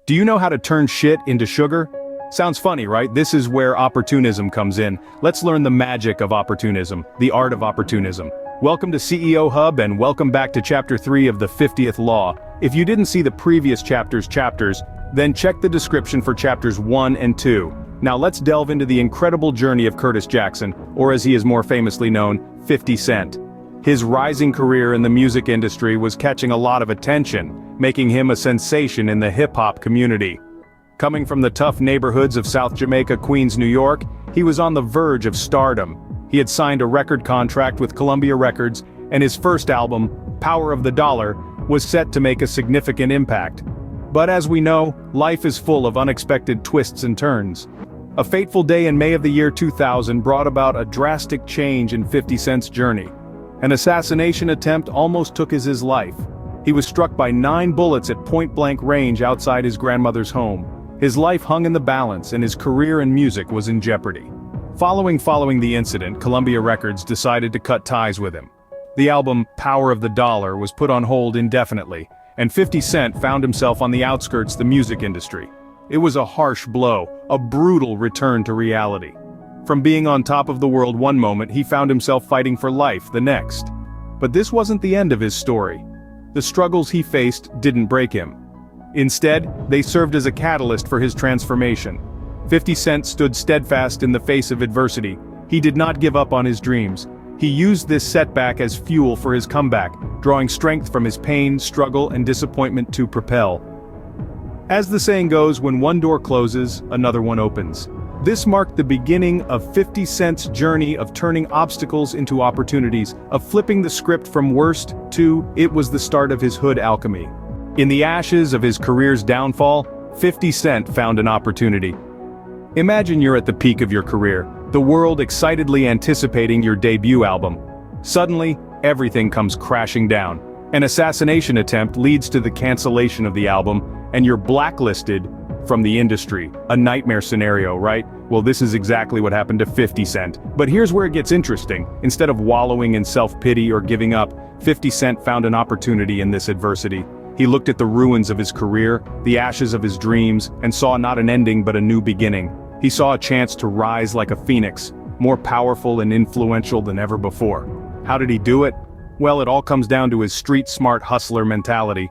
Do you know how to turn shit into sugar? Sounds funny, right? This is where opportunism comes in. Let's learn the magic of opportunism, the art of opportunism. Welcome to CEO Hub and welcome back to Chapter 3 of the 50th Law. If you didn't see the previous chapters, then check the description for Chapters 1 and 2. Now let's delve into the incredible journey of Curtis Jackson, or as he is more famously known, 50 Cent. His rising career in the music industry was catching a lot of attention, making him a sensation in the hip-hop community. Coming from the tough neighborhoods of South Jamaica, Queens, New York, he was on the verge of stardom. He had signed a record contract with Columbia Records, and his first album, Power of the Dollar, was set to make a significant impact. But as we know, life is full of unexpected twists and turns. A fateful day in May of the year 2000 brought about a drastic change in 50 Cent's journey. An assassination attempt almost took his life. He was struck by 9 bullets at point-blank range outside his grandmother's home. His life hung in the balance and his career in music was in jeopardy. Following the incident, Columbia Records decided to cut ties with him. The album, Power of the Dollar, was put on hold indefinitely, and 50 Cent found himself on the outskirts of the music industry. It was a harsh blow, a brutal return to reality. From being on top of the world one moment, he found himself fighting for life the next. But this wasn't the end of his story. The struggles he faced didn't break him. Instead, they served as a catalyst for his transformation. 50 Cent stood steadfast in the face of adversity. He did not give up on his dreams. He used this setback as fuel for his comeback, drawing strength from his pain, struggle, and disappointment to propel. As the saying goes, when one door closes, another one opens. This marked the beginning of 50 Cent's journey of turning obstacles into opportunities, of flipping the script from worst to, it was the start of his Hood Alchemy. In the ashes of his career's downfall, 50 Cent found an opportunity. Imagine you're at the peak of your career, the world excitedly anticipating your debut album. Suddenly, everything comes crashing down. An assassination attempt leads to the cancellation of the album, and you're blacklisted from the industry. A nightmare scenario, right? Well, this is exactly what happened to 50 Cent. But here's where it gets interesting. Instead of wallowing in self-pity or giving up, 50 Cent found an opportunity in this adversity. He looked at the ruins of his career, the ashes of his dreams, and saw not an ending but a new beginning. He saw a chance to rise like a phoenix, more powerful and influential than ever before. How did he do it? Well, it all comes down to his street-smart hustler mentality.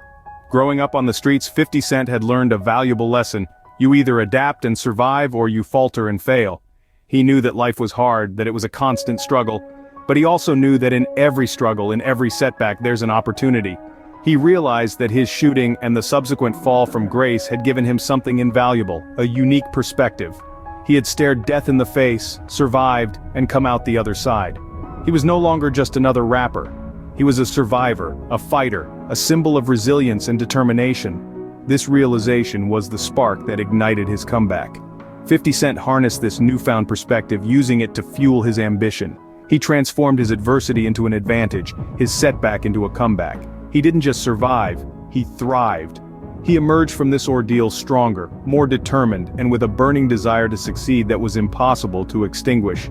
Growing up on the streets, 50 Cent had learned a valuable lesson. You either adapt and survive or you falter and fail. He knew that life was hard, that it was a constant struggle, but he also knew that in every struggle, in every setback, there's an opportunity. He realized that his shooting and the subsequent fall from grace had given him something invaluable, a unique perspective. He had stared death in the face, survived, and come out the other side. He was no longer just another rapper. He was a survivor, a fighter, a symbol of resilience and determination. This realization was the spark that ignited his comeback. 50 Cent harnessed this newfound perspective, using it to fuel his ambition. He transformed his adversity into an advantage, his setback into a comeback. He didn't just survive, he thrived. He emerged from this ordeal stronger, more determined, and with a burning desire to succeed that was impossible to extinguish.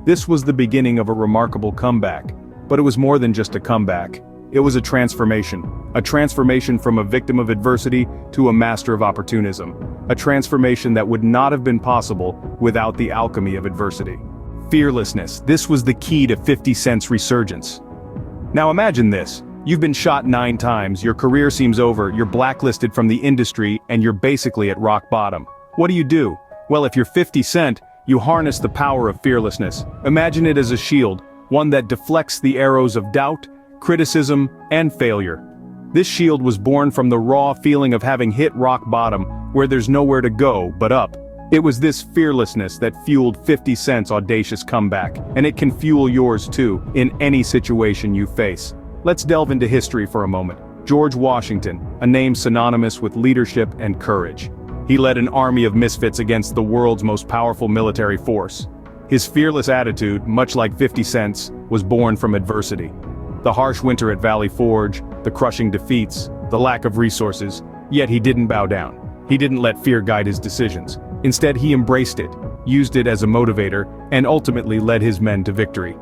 This was the beginning of a remarkable comeback. But it was more than just a comeback. It was a transformation from a victim of adversity to a master of opportunism. A transformation that would not have been possible without the alchemy of adversity. Fearlessness, this was the key to 50 Cent's resurgence. Now imagine this. You've been shot 9 times, your career seems over, you're blacklisted from the industry, and you're basically at rock bottom. What do? Well, if you're 50 Cent, you harness the power of fearlessness. Imagine it as a shield, one that deflects the arrows of doubt, criticism, and failure. This shield was born from the raw feeling of having hit rock bottom, where there's nowhere to go but up. It was this fearlessness that fueled 50 Cent's audacious comeback, and it can fuel yours too, in any situation you face. Let's delve into history for a moment. George Washington, a name synonymous with leadership and courage. He led an army of misfits against the world's most powerful military force. His fearless attitude, much like 50 Cent's, was born from adversity. The harsh winter at Valley Forge, the crushing defeats, the lack of resources, yet he didn't bow down. He didn't let fear guide his decisions. Instead, he embraced it, used it as a motivator, and ultimately led his men to victory.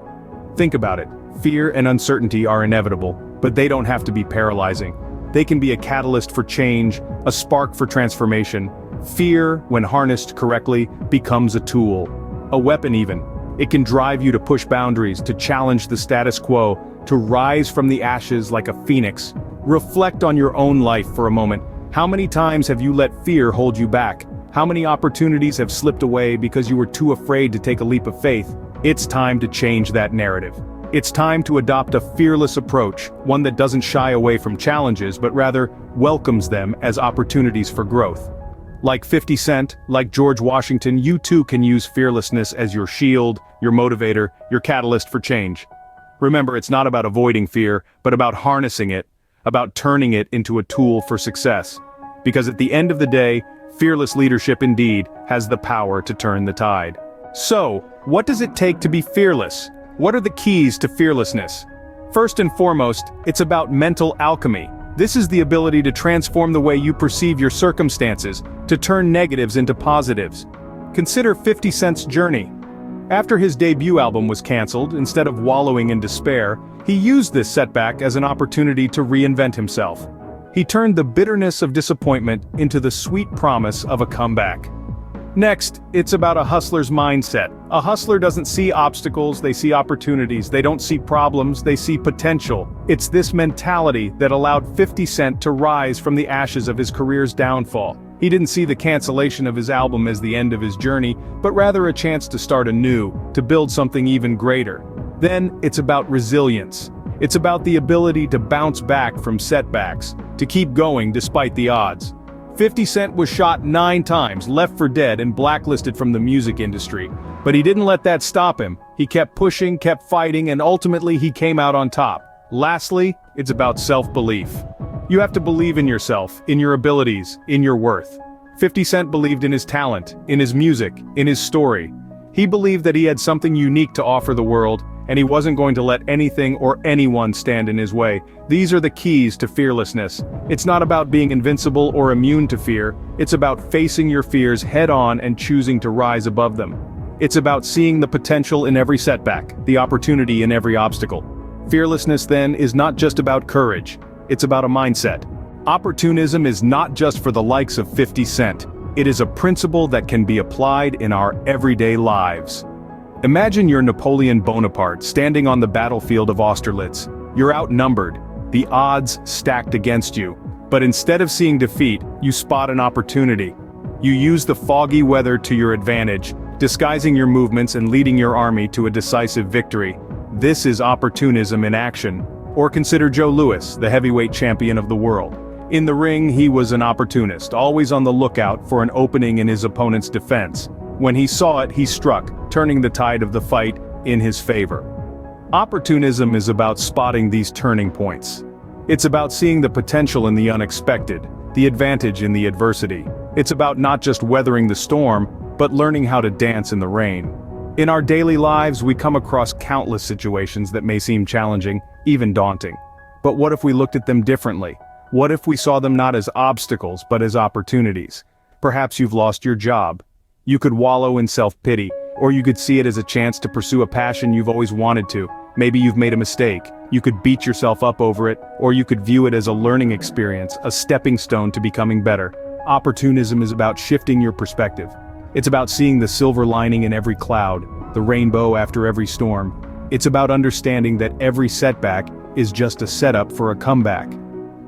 Think about it. Fear and uncertainty are inevitable, but they don't have to be paralyzing. They can be a catalyst for change, a spark for transformation. Fear, when harnessed correctly, becomes a tool. A weapon even. It can drive you to push boundaries, to challenge the status quo, to rise from the ashes like a phoenix. Reflect on your own life for a moment. How many times have you let fear hold you back? How many opportunities have slipped away because you were too afraid to take a leap of faith? It's time to change that narrative. It's time to adopt a fearless approach, one that doesn't shy away from challenges but rather welcomes them as opportunities for growth. Like 50 Cent, like George Washington, you too can use fearlessness as your shield, your motivator, your catalyst for change. Remember, it's not about avoiding fear, but about harnessing it, about turning it into a tool for success. Because at the end of the day, fearless leadership indeed has the power to turn the tide. So, what does it take to be fearless? What are the keys to fearlessness? First and foremost, it's about mental alchemy. This is the ability to transform the way you perceive your circumstances, to turn negatives into positives. Consider 50 Cent's journey. After his debut album was cancelled, instead of wallowing in despair, he used this setback as an opportunity to reinvent himself. He turned the bitterness of disappointment into the sweet promise of a comeback. Next, it's about a hustler's mindset. A hustler doesn't see obstacles, they see opportunities. They don't see problems, they see potential. It's this mentality that allowed 50 Cent to rise from the ashes of his career's downfall. He didn't see the cancellation of his album as the end of his journey, but rather a chance to start anew, to build something even greater. Then, it's about resilience. It's about the ability to bounce back from setbacks, to keep going despite the odds. 50 Cent was shot 9 times, left for dead, and blacklisted from the music industry. But he didn't let that stop him. He kept pushing, kept fighting, and ultimately he came out on top. Lastly, it's about self-belief. You have to believe in yourself, in your abilities, in your worth. 50 Cent believed in his talent, in his music, in his story. He believed that he had something unique to offer the world, and he wasn't going to let anything or anyone stand in his way. These are the keys to fearlessness. It's not about being invincible or immune to fear, it's about facing your fears head-on and choosing to rise above them. It's about seeing the potential in every setback, the opportunity in every obstacle. Fearlessness, then, is not just about courage, it's about a mindset. Opportunism is not just for the likes of 50 Cent. It is a principle that can be applied in our everyday lives. Imagine you're Napoleon Bonaparte standing on the battlefield of Austerlitz. You're outnumbered, the odds stacked against you. But instead of seeing defeat, you spot an opportunity. You use the foggy weather to your advantage, disguising your movements and leading your army to a decisive victory. This is opportunism in action. Or consider Joe Louis, the heavyweight champion of the world. In the ring, he was an opportunist, always on the lookout for an opening in his opponent's defense. When he saw it, he struck, turning the tide of the fight in his favor. Opportunism is about spotting these turning points. It's about seeing the potential in the unexpected, the advantage in the adversity. It's about not just weathering the storm, but learning how to dance in the rain. In our daily lives, we come across countless situations that may seem challenging, even daunting. But what if we looked at them differently? What if we saw them not as obstacles, but as opportunities? Perhaps you've lost your job. You could wallow in self-pity, or you could see it as a chance to pursue a passion you've always wanted to. Maybe you've made a mistake. You could beat yourself up over it, or you could view it as a learning experience, a stepping stone to becoming better. Opportunism is about shifting your perspective. It's about seeing the silver lining in every cloud, the rainbow after every storm. It's about understanding that every setback is just a setup for a comeback.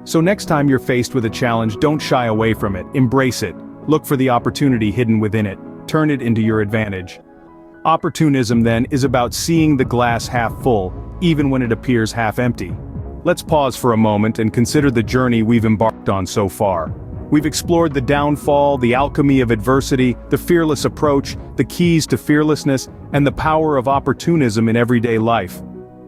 So next time you're faced with a challenge, don't shy away from it, embrace it. Look for the opportunity hidden within it, turn it into your advantage. Opportunism, then, is about seeing the glass half full, even when it appears half empty. Let's pause for a moment and consider the journey we've embarked on so far. We've explored the downfall, the alchemy of adversity, the fearless approach, the keys to fearlessness, and the power of opportunism in everyday life.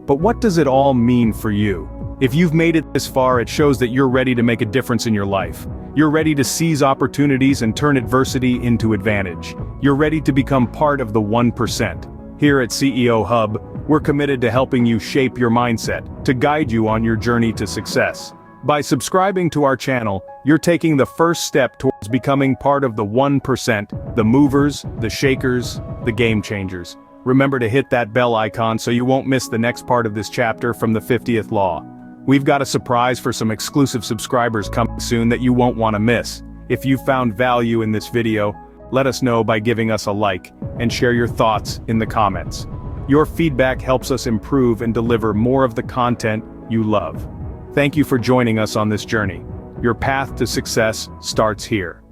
But what does it all mean for you? If you've made it this far, it shows that you're ready to make a difference in your life. You're ready to seize opportunities and turn adversity into advantage. You're ready to become part of the 1%. Here at CEO Hub, we're committed to helping you shape your mindset, to guide you on your journey to success. By subscribing to our channel, you're taking the first step towards becoming part of the 1%, the movers, the shakers, the game changers. Remember to hit that bell icon so you won't miss the next part of this chapter from the 50th Law. We've got a surprise for some exclusive subscribers coming soon that you won't want to miss. If you found value in this video, let us know by giving us a like, and share your thoughts in the comments. Your feedback helps us improve and deliver more of the content you love. Thank you for joining us on this journey. Your path to success starts here.